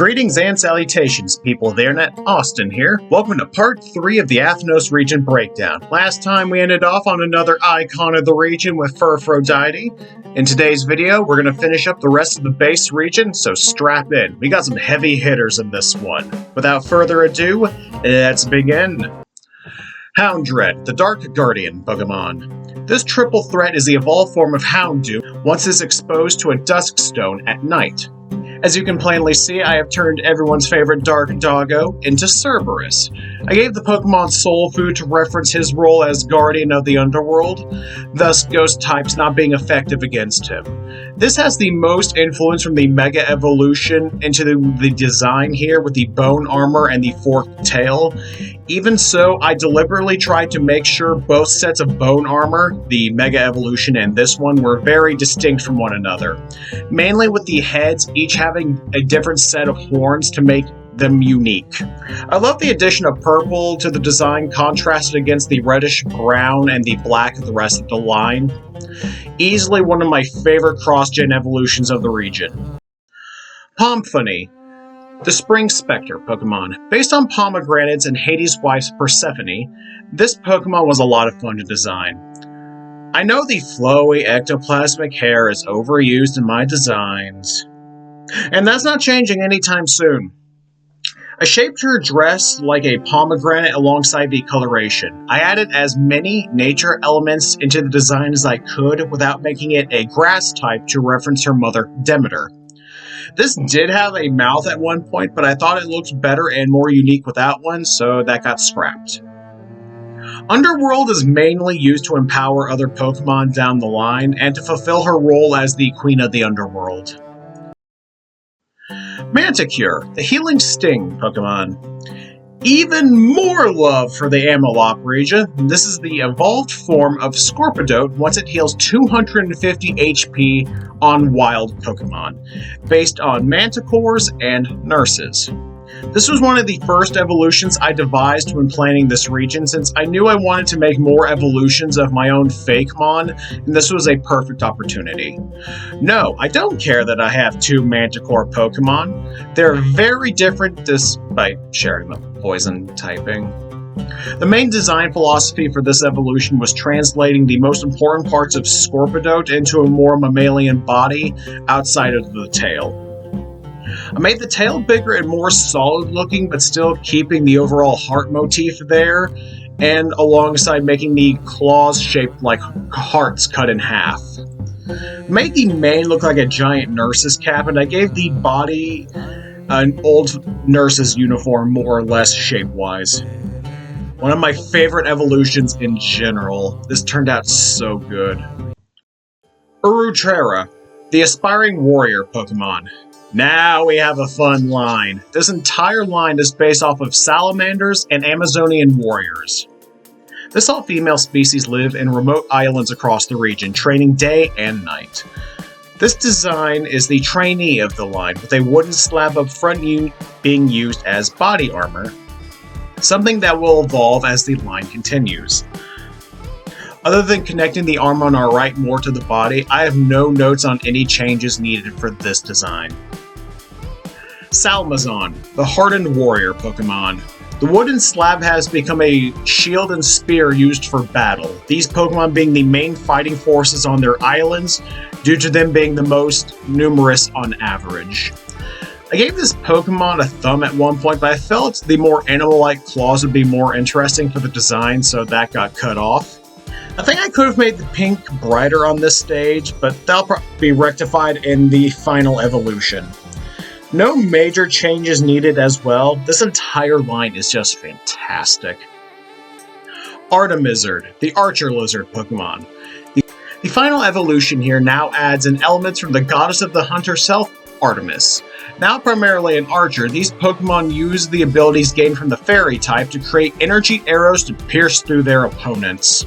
Greetings and salutations, people of the internet. Austin here. Welcome to part 3 of the Athnos Region breakdown. Last time we ended off on another icon of the region with Aphrodite. In today's video, we're going to finish up the rest of the base region, so strap in. We got some heavy hitters in this one. Without further ado, let's begin. Houndourette, the Dark Guardian Pokemon. This triple threat is the evolved form of Houndoom once it's exposed to a Duskstone at night. As you can plainly see, I have turned everyone's favorite Dark Doggo into Cerberus. I gave the Pokemon soul food to reference his role as Guardian of the Underworld, thus Ghost types not being effective against him. This has the most influence from the Mega Evolution into the design here with the bone armor and the forked tail. Even so, I deliberately tried to make sure both sets of bone armor, the Mega Evolution and this one, were very distinct from one another. Mainly with the heads each having a different set of horns to make them unique. I love the addition of purple to the design contrasted against the reddish brown and the black of the rest of the line. Easily one of my favorite cross-gen evolutions of the region. Pomphony, the Spring Spectre Pokemon. Based on pomegranates and Hades' wife's Persephone, this Pokemon was a lot of fun to design. I know the flowy ectoplasmic hair is overused in my designs, and that's not changing anytime soon. I shaped her dress like a pomegranate alongside the coloration. I added as many nature elements into the design as I could without making it a grass type to reference her mother, Demeter. This did have a mouth at one point, but I thought it looked better and more unique without one, so that got scrapped. Underworld is mainly used to empower other Pokemon down the line and to fulfill her role as the Queen of the Underworld. Manticure, the Healing Sting Pokemon. Even more love for the Amalop region. This is the evolved form of Scorpidote once it heals 250 HP on wild Pokemon, based on Manticores and Nurses. This was one of the first evolutions I devised when planning this region, since I knew I wanted to make more evolutions of my own fakemon, and this was a perfect opportunity. No, I don't care that I have 2 Manticore Pokemon. They're very different despite sharing the poison typing. The main design philosophy for this evolution was translating the most important parts of Scorpidote into a more mammalian body outside of the tail. I made the tail bigger and more solid looking, but still keeping the overall heart motif there, and alongside making the claws shaped like hearts cut in half. Made the mane look like a giant nurse's cap, and I gave the body an old nurse's uniform more or less shape-wise. One of my favorite evolutions in general. This turned out so good. Urutrera, the Aspiring Warrior Pokemon. Now we have a fun line. This entire line is based off of salamanders and Amazonian warriors. This all-female species live in remote islands across the region, training day and night. This design is the trainee of the line, with a wooden slab up front being used as body armor, something that will evolve as the line continues. Other than connecting the arm on our right more to the body, I have no notes on any changes needed for this design. Salmazon, the Hardened Warrior Pokemon. The wooden slab has become a shield and spear used for battle, these Pokemon being the main fighting forces on their islands, due to them being the most numerous on average. I gave this Pokemon a thumb at one point, but I felt the more animal-like claws would be more interesting for the design, so that got cut off. I think I could have made the pink brighter on this stage, but that'll probably be rectified in the final evolution. No major changes needed as well. This entire line is just fantastic. Artemizard, the Archer Lizard Pokemon. The final evolution here now adds in elements from the goddess of the hunt herself, Artemis. Now primarily an archer, these Pokemon use the abilities gained from the fairy type to create energy arrows to pierce through their opponents.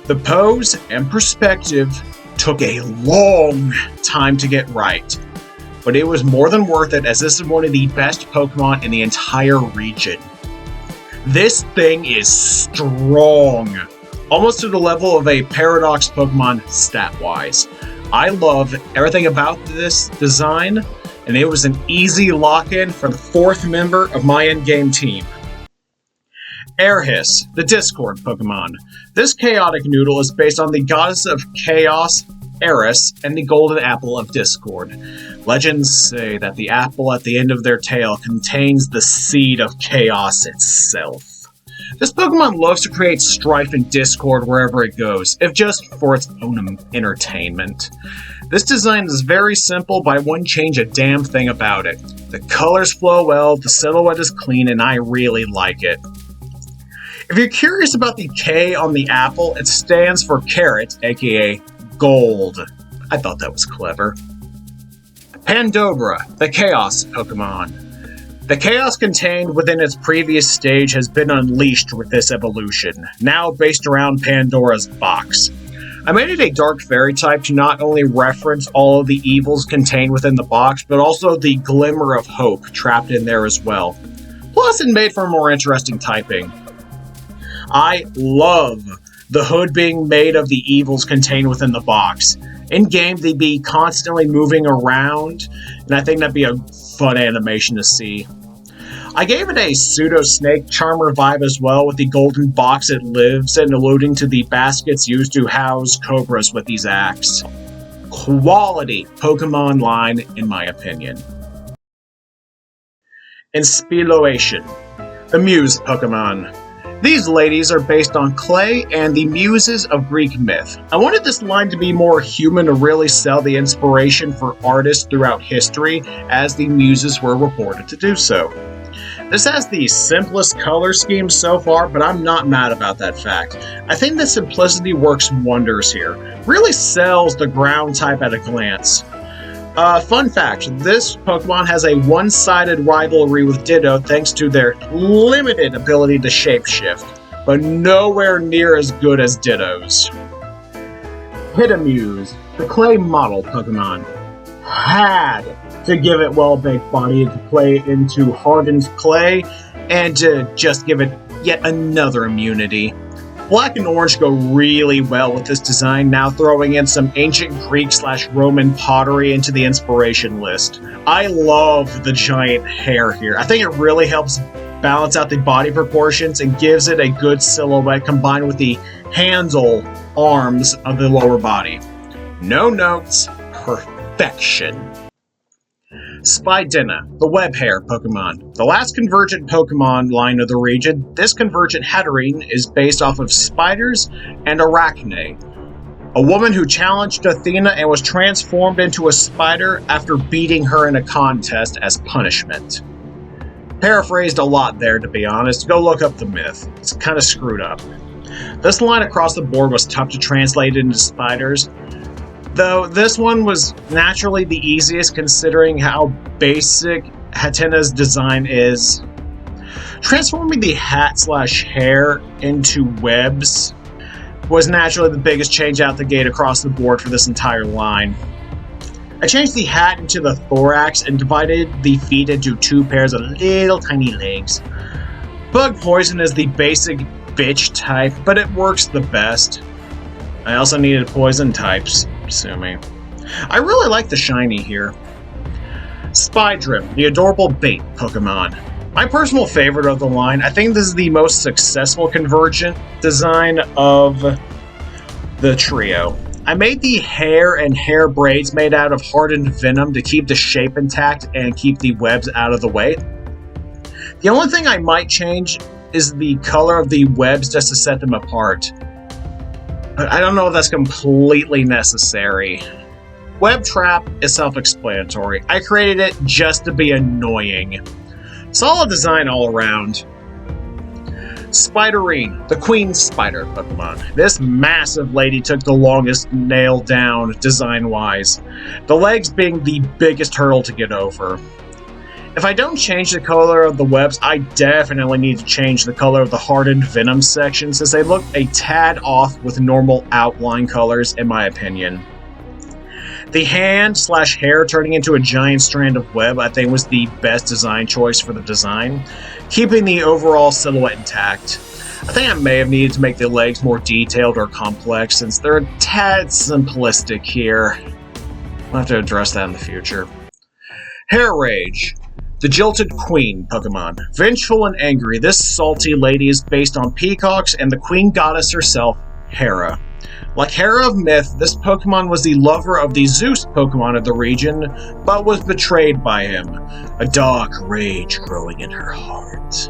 The pose and perspective took a long time to get right, but it was more than worth it, as this is one of the best Pokemon in the entire region. This thing is strong, almost to the level of a Paradox Pokemon stat-wise. I love everything about this design, and it was an easy lock-in for the 4th member of my endgame team. Airhiss, the Discord Pokemon. This chaotic noodle is based on the goddess of chaos, Eris, and the golden apple of Discord. Legends say that the apple at the end of their tail contains the seed of chaos itself. This Pokemon loves to create strife and discord wherever it goes, if just for its own entertainment. This design is very simple, but I wouldn't change a damn thing about it. The colors flow well, the silhouette is clean, and I really like it. If you're curious about the K on the apple, it stands for carrot, aka gold. I thought that was clever. Pandora, the Chaos Pokemon. The chaos contained within its previous stage has been unleashed with this evolution, now based around Pandora's box. I made it a Dark Fairy type to not only reference all of the evils contained within the box, but also the glimmer of hope trapped in there as well. Plus, it made for more interesting typing. I love the hood being made of the evils contained within the box. In-game, they'd be constantly moving around, and I think that'd be a fun animation to see. I gave it a pseudo-snake charmer vibe as well, with the golden box it lives in, alluding to the baskets used to house cobras with these acts. Quality Pokemon line, in my opinion. Inspiloation, the Muse Pokemon. These ladies are based on clay and the muses of Greek myth. I wanted this line to be more human to really sell the inspiration for artists throughout history, as the muses were reported to do so. This has the simplest color scheme so far, but I'm not mad about that fact. I think the simplicity works wonders here. Really sells the ground type at a glance. Fun fact, this Pokemon has a one-sided rivalry with Ditto thanks to their limited ability to shapeshift, but nowhere near as good as Ditto's. Hitamuse, the clay model Pokemon. Had to give it well-baked body to play into hardened clay, and to just give it yet another immunity. Black and orange go really well with this design, now throwing in some ancient Greek/Roman pottery into the inspiration list. I love the giant hair here. I think it really helps balance out the body proportions and gives it a good silhouette combined with the handle arms of the lower body. No notes, perfection. Spidina, the web hair Pokemon. The last Convergent Pokemon line of the region, this Convergent Hatterene is based off of spiders and Arachne, a woman who challenged Athena and was transformed into a spider after beating her in a contest as punishment. Paraphrased a lot there, to be honest. Go look up the myth. It's kind of screwed up. This line across the board was tough to translate into spiders, though this one was naturally the easiest considering how basic Hatena's design is. Transforming the hat/hair into webs was naturally the biggest change out the gate across the board for this entire line. I changed the hat into the thorax and divided the feet into 2 pairs of little tiny legs. Bug Poison is the basic bitch type, but it works the best. I also needed poison types, sue me. I really like the shiny here. Spydrim, the adorable bait Pokemon. My personal favorite of the line, I think this is the most successful Convergent design of the trio. I made the hair and hair braids made out of hardened venom to keep the shape intact and keep the webs out of the way. The only thing I might change is the color of the webs just to set them apart. But I don't know if that's completely necessary. Web Trap is self-explanatory. I created it just to be annoying. Solid design all around. Spiderine, the Queen Spider Pokemon. This massive lady took the longest nail down design-wise, the legs being the biggest hurdle to get over. If I don't change the color of the webs, I definitely need to change the color of the hardened venom section since they look a tad off with normal outline colors in my opinion. The hand/hair turning into a giant strand of web I think was the best design choice for the design, keeping the overall silhouette intact. I think I may have needed to make the legs more detailed or complex since they're a tad simplistic here. I'll have to address that in the future. Hair Rage, the Jilted Queen Pokemon. Vengeful and angry, this salty lady is based on peacocks and the queen goddess herself, Hera. Like Hera of myth, this Pokemon was the lover of the Zeus Pokemon of the region, but was betrayed by him, a dark rage growing in her heart.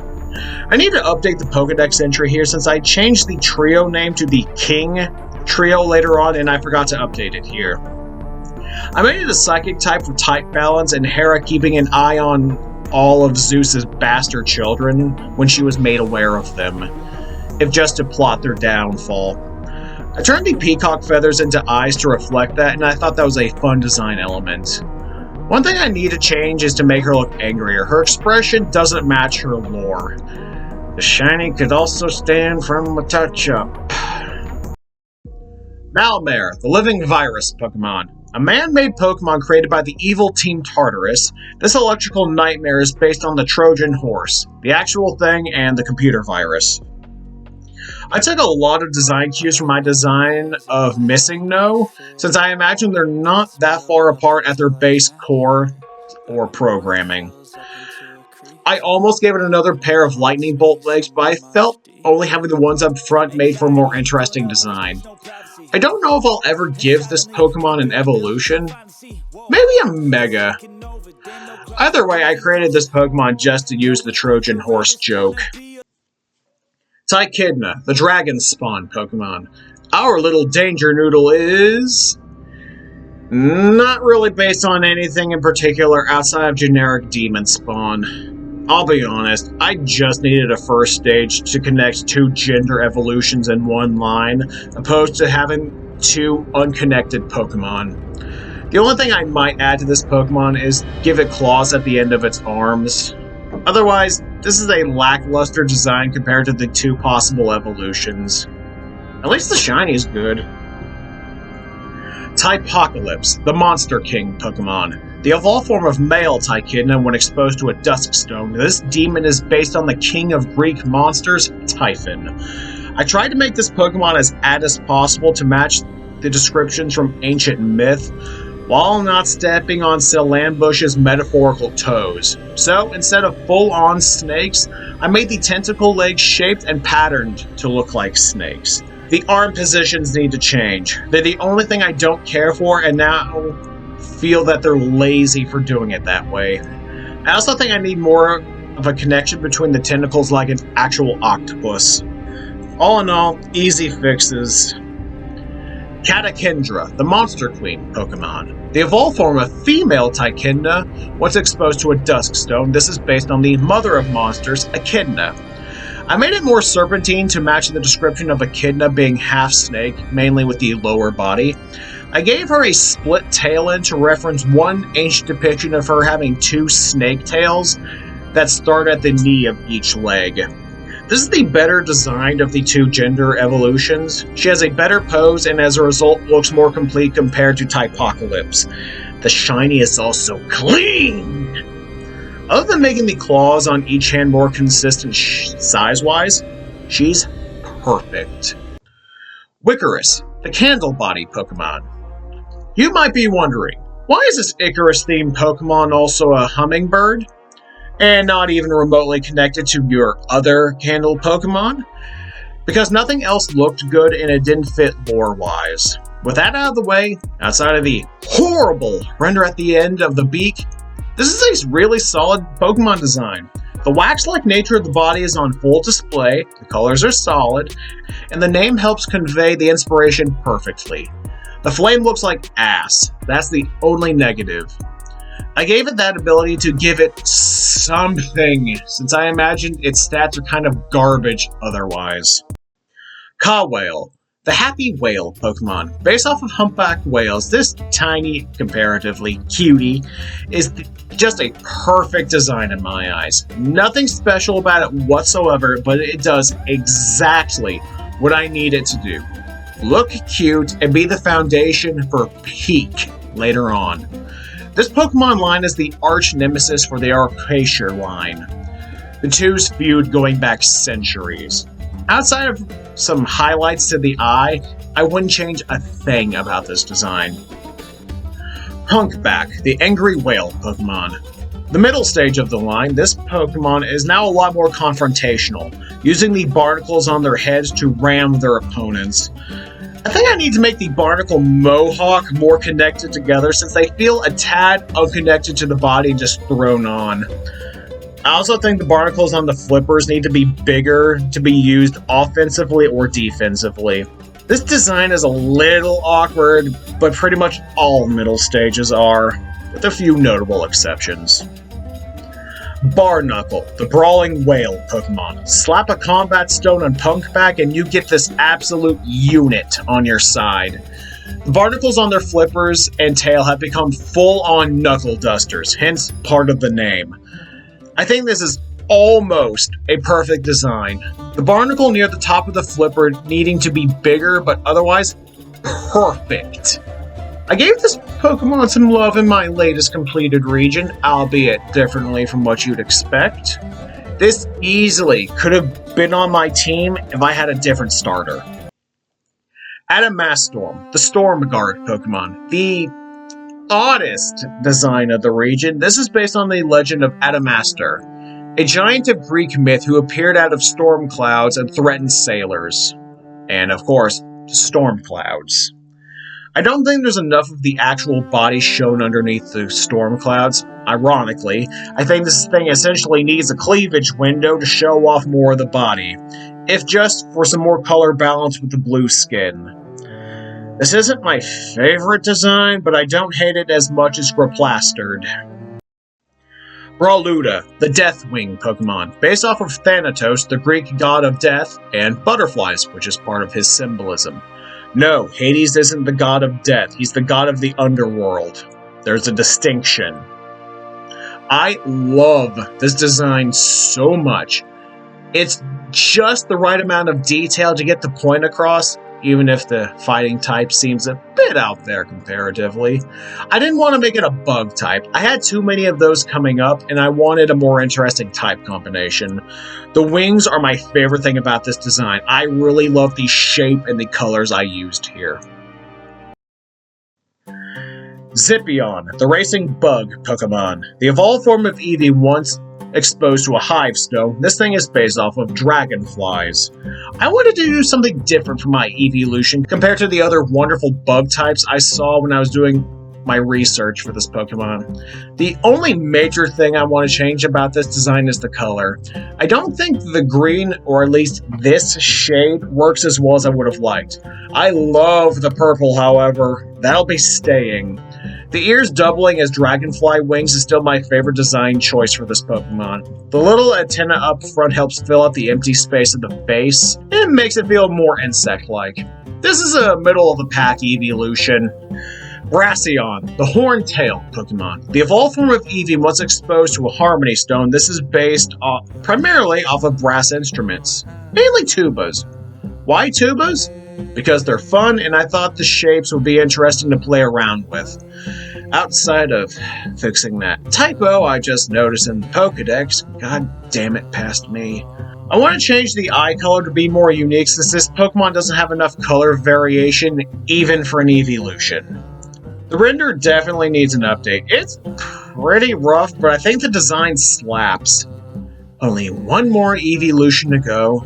I need to update the Pokedex entry here since I changed the trio name to the King Trio later on and I forgot to update it here. I made it a Psychic type for type balance and Hera keeping an eye on all of Zeus's bastard children when she was made aware of them, if just to plot their downfall. I turned the peacock feathers into eyes to reflect that, and I thought that was a fun design element. One thing I need to change is to make her look angrier. Her expression doesn't match her lore. The shiny could also stand from a touch-up. Malmare, the living virus Pokemon. A man-made Pokemon created by the evil Team Tartarus, this electrical nightmare is based on the Trojan horse, the actual thing, and the computer virus. I took a lot of design cues from my design of Missing No, since I imagine they're not that far apart at their base core or programming. I almost gave it another pair of lightning bolt legs, but I felt only having the ones up front made for a more interesting design. I don't know if I'll ever give this Pokemon an evolution. Maybe a Mega. Either way, I created this Pokemon just to use the Trojan horse joke. Tychidna, the dragon spawn Pokemon. Our little danger noodle is not really based on anything in particular outside of generic demon spawn. I'll be honest, I just needed a first stage to connect two gender evolutions in one line, opposed to having two unconnected Pokemon. The only thing I might add to this Pokemon is give it claws at the end of its arms. Otherwise, this is a lackluster design compared to the two possible evolutions. At least the shiny is good. Typocalypse, the Monster King Pokemon. The evolved form of male Tychidna when exposed to a Duskstone. This demon is based on the king of Greek monsters, Typhon. I tried to make this Pokemon as apt as possible to match the descriptions from ancient myth, while not stepping on Salambush's metaphorical toes. So, instead of full-on snakes, I made the tentacle legs shaped and patterned to look like snakes. The arm positions need to change. They're the only thing I don't care for, and now feel that they're lazy for doing it that way. I also think I need more of a connection between the tentacles like an actual octopus. All in all, easy fixes. Catachindra, the Monster Queen Pokemon. The evolved form of female Tychidna was exposed to a Duskstone. This is based on the mother of monsters, Echidna. I made it more serpentine to match the description of Echidna being half snake, mainly with the lower body. I gave her a split tail end to reference one ancient depiction of her having two snake tails that start at the knee of each leg. This is the better designed of the two gender evolutions. She has a better pose and as a result looks more complete compared to Typocalypse. The shiny is also clean! Other than making the claws on each hand more consistent size-wise, she's perfect. Wickerus, the Candle Body Pokemon. You might be wondering, why is this Icarus-themed Pokemon also a hummingbird? And not even remotely connected to your other Candle Pokemon? Because nothing else looked good and it didn't fit lore-wise. With that out of the way, outside of the horrible render at the end of the beak, this is a really solid Pokemon design. The wax-like nature of the body is on full display, the colors are solid, and the name helps convey the inspiration perfectly. The flame looks like ass. That's the only negative. I gave it that ability to give it something, since I imagine its stats are kind of garbage otherwise. Cawwhale, the Happy Whale Pokemon. Based off of humpback whales, this tiny, comparatively cutie is just a perfect design in my eyes. Nothing special about it whatsoever, but it does exactly what I need it to do. Look cute and be the foundation for peak later on. This Pokemon line is the arch nemesis for the Arcacia line. The two's feud going back centuries. Outside of some highlights to the eye, I wouldn't change a thing about this design. Punkback, the angry whale Pokemon. The middle stage of the line, this Pokemon is now a lot more confrontational, using the barnacles on their heads to ram their opponents. I think I need to make the barnacle mohawk more connected together since they feel a tad unconnected to the body and just thrown on. I also think the barnacles on the flippers need to be bigger to be used offensively or defensively. This design is a little awkward, but pretty much all middle stages are, with a few notable exceptions. Barnacle, the brawling whale Pokemon. Slap a combat stone on Punkback and you get this absolute unit on your side. The barnacles on their flippers and tail have become full-on knuckle dusters, hence part of the name. I think this is almost a perfect design. The barnacle near the top of the flipper needing to be bigger, but otherwise perfect. I gave this Pokemon some love in my latest completed region, albeit differently from what you'd expect. This easily could have been on my team if I had a different starter. Adamastorm, the Storm Guard Pokemon. The oddest design of the region. This is based on the legend of Adamastor, a giant of Greek myth who appeared out of storm clouds and threatened sailors. And of course, storm clouds. I don't think there's enough of the actual body shown underneath the storm clouds. Ironically, I think this thing essentially needs a cleavage window to show off more of the body, if just for some more color balance with the blue skin. This isn't my favorite design, but I don't hate it as much as Replastered. Brawluda, the Deathwing Pokemon, based off of Thanatos, the Greek god of death, and butterflies, which is part of his symbolism. No, Hades isn't the god of death, he's the god of the underworld. There's a distinction. I love this design so much. It's just the right amount of detail to get the point across, even if the fighting type seems a bit out there comparatively. I didn't want to make it a bug type. I had too many of those coming up, and I wanted a more interesting type combination. The wings are my favorite thing about this design. I really love the shape and the colors I used here. Zipion, the racing bug Pokemon. The evolved form of Eevee once exposed to a hive stone, this thing is based off of dragonflies. I wanted to do something different for my evolution compared to the other wonderful bug types I saw when I was doing my research for this Pokemon. The only major thing I want to change about this design is the color. I don't think the green, or at least this shade, works as well as I would have liked. I love the purple, however. That'll be staying. The ears doubling as dragonfly wings is still my favorite design choice for this Pokemon. The little antenna up front helps fill up the empty space of the face, and makes it feel more insect-like. This is a middle-of-the-pack evolution. Braceon, the Horn-tailed Pokemon. The evolved form of Eevee once exposed to a Harmony Stone, this is based primarily off of brass instruments, mainly tubas. Why tubas? Because they're fun, and I thought the shapes would be interesting to play around with. Outside of fixing that typo I just noticed in the Pokedex, god damn it, past me. I want to change the eye color to be more unique since this Pokemon doesn't have enough color variation even for an evolution. The render definitely needs an update. It's pretty rough, but I think the design slaps. Only one more evolution to go,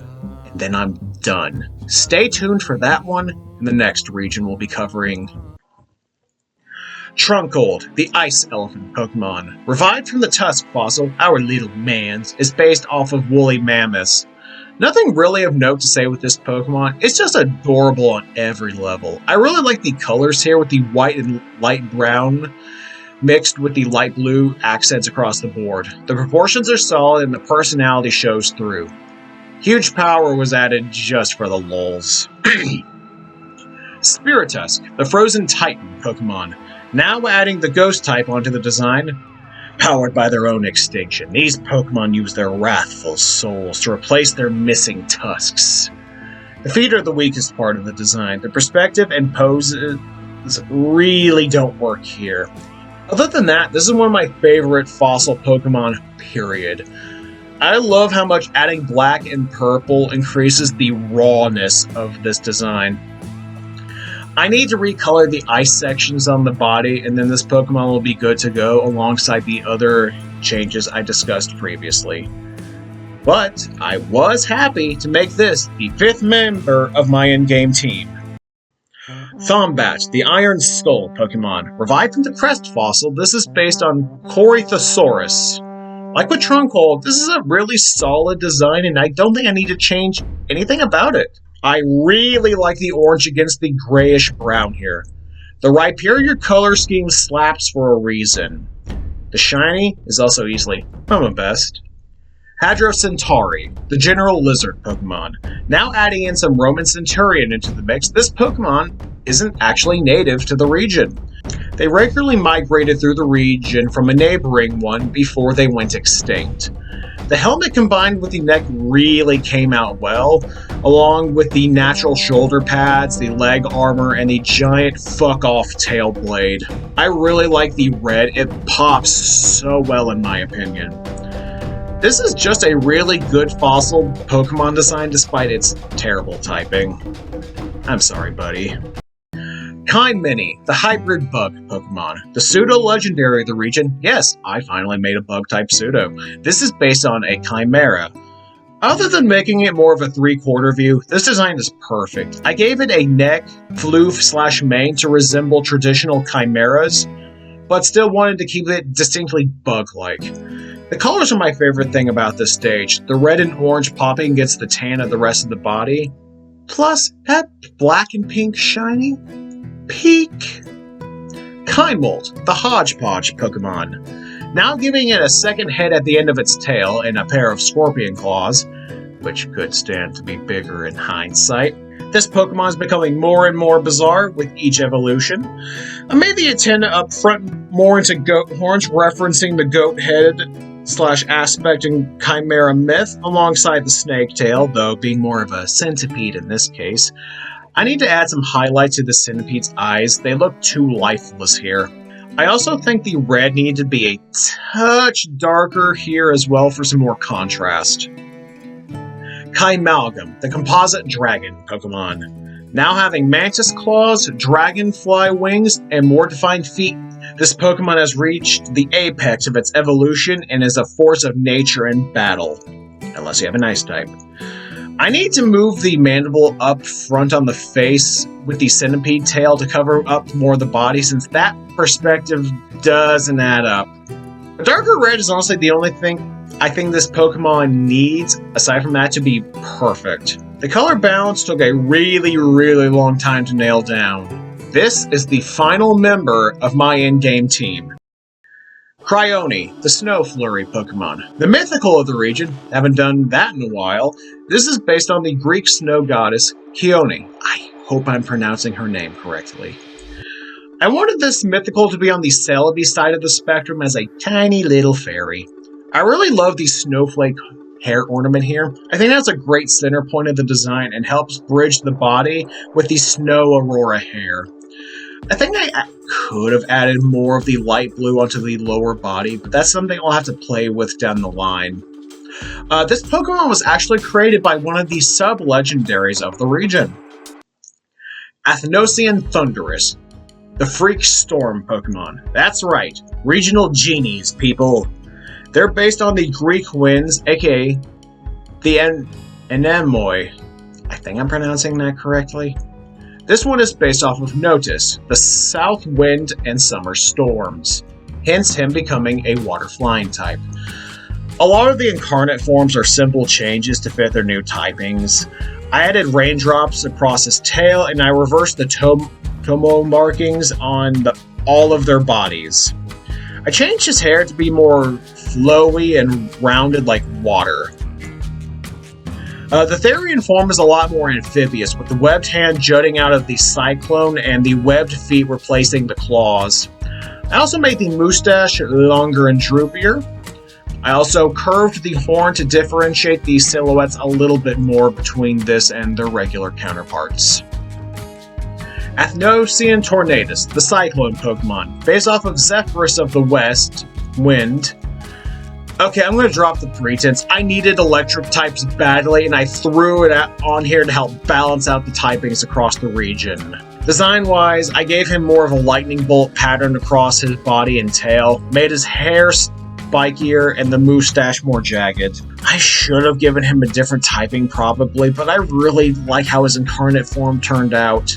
and then I'm done. Stay tuned for that one in the next region we'll be covering. Trunkold, the Ice Elephant Pokemon. Revived from the Tusk fossil, our little man's, is based off of woolly mammoths. Nothing really of note to say with this Pokemon, it's just adorable on every level. I really like the colors here with the white and light brown mixed with the light blue accents across the board. The proportions are solid and the personality shows through. Huge power was added just for the lulz. Spiritusk, the Frozen Titan Pokemon. Now adding the Ghost type onto the design. Powered by their own extinction, these Pokemon use their wrathful souls to replace their missing tusks. The feet are the weakest part of the design. The perspective and poses really don't work here. Other than that, this is one of my favorite fossil Pokemon, period. I love how much adding black and purple increases the rawness of this design. I need to recolor the ice sections on the body, and then this Pokemon will be good to go alongside the other changes I discussed previously. But I was happy to make this the 5th member of my in-game team. Thombat, the Iron Skull Pokemon. Revived from the Crest fossil, this is based on Corythosaurus. Like with Trunkel, this is a really solid design, and I don't think I need to change anything about it. I really like the orange against the grayish brown here. The Rhyperior color scheme slaps for a reason. The shiny is also easily my best. Hadrocentauri, the general lizard Pokemon. Now adding in some Roman Centurion into the mix, this Pokemon isn't actually native to the region. They regularly migrated through the region from a neighboring one before they went extinct. The helmet combined with the neck really came out well, along with the natural shoulder pads, the leg armor, and the giant fuck-off tail blade. I really like the red, it pops so well in my opinion. This is just a really good fossil Pokemon design despite its terrible typing. I'm sorry, buddy. Mini, the hybrid bug Pokemon. The pseudo-legendary of the region. Yes, I finally made a bug-type pseudo. This is based on a Chimera. Other than making it more of a 3/4 view, this design is perfect. I gave it a neck, floof/mane to resemble traditional Chimeras, but still wanted to keep it distinctly bug-like. The colors are my favorite thing about this stage. The red and orange popping against the tan of the rest of the body. Plus, that black and pink shiny. Peak! Kimold, the hodgepodge Pokemon. Now giving it a second head at the end of its tail and a pair of scorpion claws, which could stand to be bigger in hindsight. This Pokemon is becoming more and more bizarre with each evolution. I made the antenna up front more into goat horns, referencing the goat head / aspect in Chimera myth, alongside the snake tail, though being more of a centipede in this case. I need to add some highlight to the centipede's eyes. They look too lifeless here. I also think the red needed to be a touch darker here as well for some more contrast. Chimalgam, the composite dragon Pokemon. Now having mantis claws, dragonfly wings, and more defined feet, this Pokemon has reached the apex of its evolution and is a force of nature in battle. Unless you have an ice type. I need to move the mandible up front on the face with the centipede tail to cover up more of the body, since that perspective doesn't add up. The darker red is honestly the only thing I think this Pokemon needs, aside from that, to be perfect. The color balance took a really long time to nail down. This is the final member of my in-game team. Cryone, the Snow Flurry Pokemon. The mythical of the region, haven't done that in a while. This is based on the Greek snow goddess, Chione. I hope I'm pronouncing her name correctly. I wanted this mythical to be on the Celebi side of the spectrum as a tiny little fairy. I really love the snowflake hair ornament here. I think that's a great center point of the design and helps bridge the body with the snow aurora hair. I think I could have added more of the light blue onto the lower body, but that's something I'll have to play with down the line. This Pokemon was actually created by one of the sub-legendaries of the region. Athnosian Thunderous, the Freak Storm Pokemon. That's right, regional genies, people. They're based on the Greek winds, aka the Anemoi. I think I'm pronouncing that correctly. This one is based off of Notice, the south wind and summer storms, hence him becoming a water flying type. A lot of the incarnate forms are simple changes to fit their new typings. I added raindrops across his tail, and I reversed the Tomo markings on all of their bodies. I changed his hair to be more flowy and rounded like water. The Therian form is a lot more amphibious, with the webbed hand jutting out of the cyclone and the webbed feet replacing the claws. I also made the mustache longer and droopier. I also curved the horn to differentiate the silhouettes a little bit more between this and their regular counterparts. Athnosian Tornadus, the Cyclone Pokemon, based off of Zephyrus of the West, Wind. Okay, I'm going to drop the pretense. I needed electric types badly, and I threw it on here to help balance out the typings across the region. Design-wise, I gave him more of a lightning bolt pattern across his body and tail, made his hair spikier and the moustache more jagged. I should have given him a different typing probably, but I really like how his incarnate form turned out.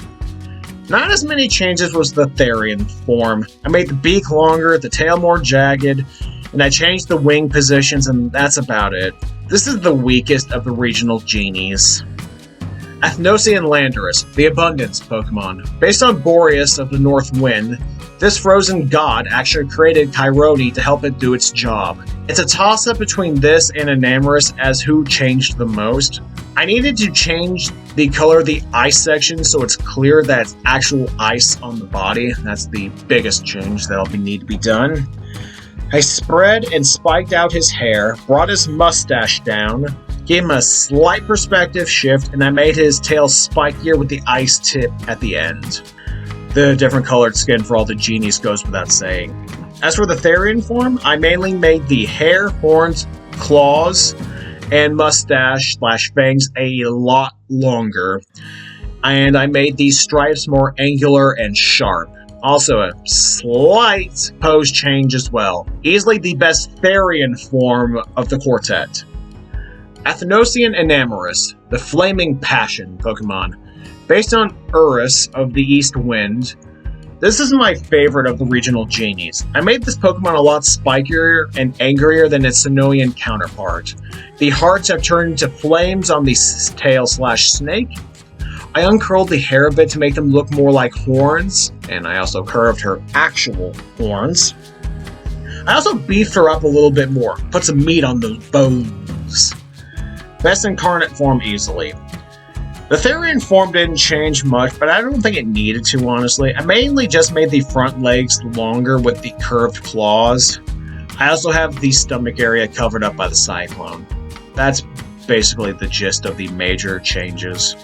Not as many changes was the Therian form. I made the beak longer, the tail more jagged, and I changed the wing positions, and that's about it. This is the weakest of the regional genies. Athnos Region, the Abundance Pokemon. Based on Boreas of the North Wind, this frozen god actually created Kyrone to help it do its job. It's a toss-up between this and Enamorus as who changed the most. I needed to change the color of the ice section so it's clear that it's actual ice on the body. That's the biggest change that'll need to be done. I spread and spiked out his hair, brought his mustache down, gave him a slight perspective shift, and I made his tail spikier with the ice tip at the end. The different colored skin for all the genies goes without saying. As for the Therian form, I mainly made the hair, horns, claws, and mustache/fangs a lot longer. And I made these stripes more angular and sharp. Also a slight pose change as well. Easily the best Therian form of the quartet. Athnosian Enamorus, the Flaming Passion Pokemon. Based on Urus of the East Wind, this is my favorite of the regional genies. I made this Pokemon a lot spikier and angrier than its Sinnohian counterpart. The hearts have turned into flames on the tail/snake. I uncurled the hair a bit to make them look more like horns, and I also curved her actual horns. I also beefed her up a little bit more, put some meat on those bones. Best incarnate form easily. The Therian form didn't change much, but I don't think it needed to, honestly. I mainly just made the front legs longer with the curved claws. I also have the stomach area covered up by the Cyclone. That's basically the gist of the major changes.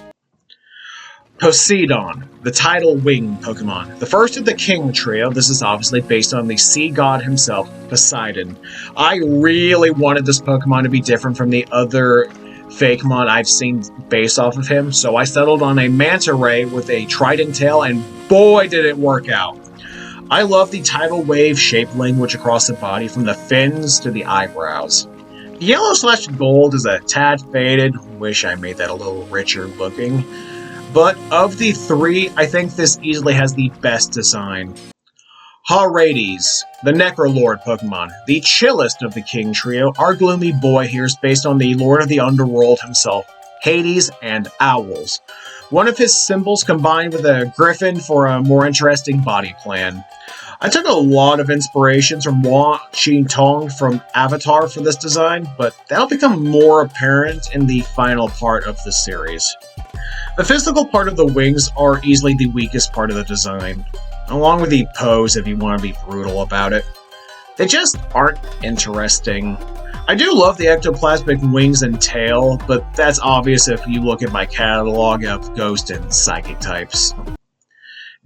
Poseidon, the tidal wing Pokemon. The first of the King trio. This is obviously based on the sea god himself, Poseidon. I really wanted this Pokemon to be different from the other fakemon I've seen based off of him, so I settled on a manta ray with a trident tail, and boy did it work out. I love the tidal wave shape language across the body, from the fins to the eyebrows. The yellow/gold is a tad faded, wish I made that a little richer looking, but of the three, I think this easily has the best design. Harades, the Necrolord Pokemon, the chillest of the King trio. Our gloomy boy here is based on the Lord of the Underworld himself, Hades and Owls. One of his symbols combined with a griffin for a more interesting body plan. I took a lot of inspirations from Hua Qi-Tong from Avatar for this design, but that'll become more apparent in the final part of the series. The physical part of the wings are easily the weakest part of the design, along with the pose if you want to be brutal about it. They just aren't interesting. I do love the ectoplasmic wings and tail, but that's obvious if you look at my catalog of ghost and psychic types.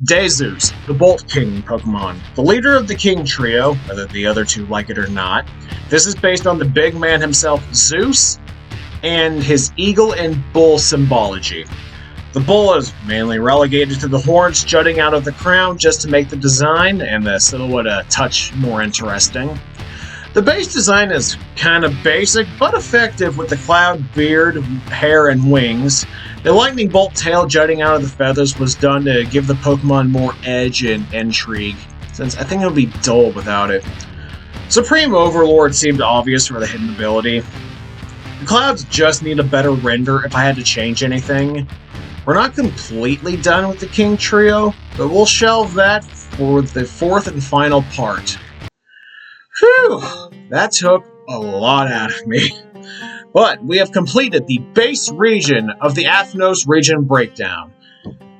Dezeus, the Bolt King Pokemon, the leader of the King trio, whether the other two like it or not. This is based on the big man himself, Zeus, and his eagle and bull symbology. The bull is mainly relegated to the horns jutting out of the crown just to make the design and the silhouette a touch more interesting. The base design is kind of basic, but effective with the cloud beard, hair, and wings. The lightning bolt tail jutting out of the feathers was done to give the Pokemon more edge and intrigue, since I think it would be dull without it. Supreme Overlord seemed obvious for the hidden ability. The clouds just need a better render if I had to change anything. We're not completely done with the King trio, but we'll shelve that for the fourth and final part. Whew, that took a lot out of me. But we have completed the base region of the Athnos Region breakdown.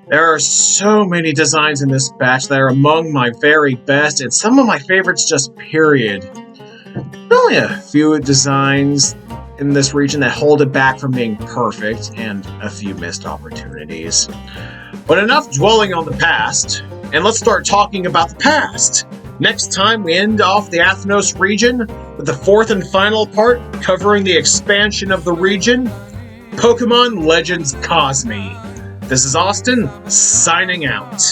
There are so many designs in this batch that are among my very best, and some of my favorites just period. Only a few designs in this region that hold it back from being perfect, and a few missed opportunities. But enough dwelling on the past, and let's start talking about the past! Next time we end off the Athnos region with the fourth and final part covering the expansion of the region, Pokemon Legends Cosme. This is Austin, signing out.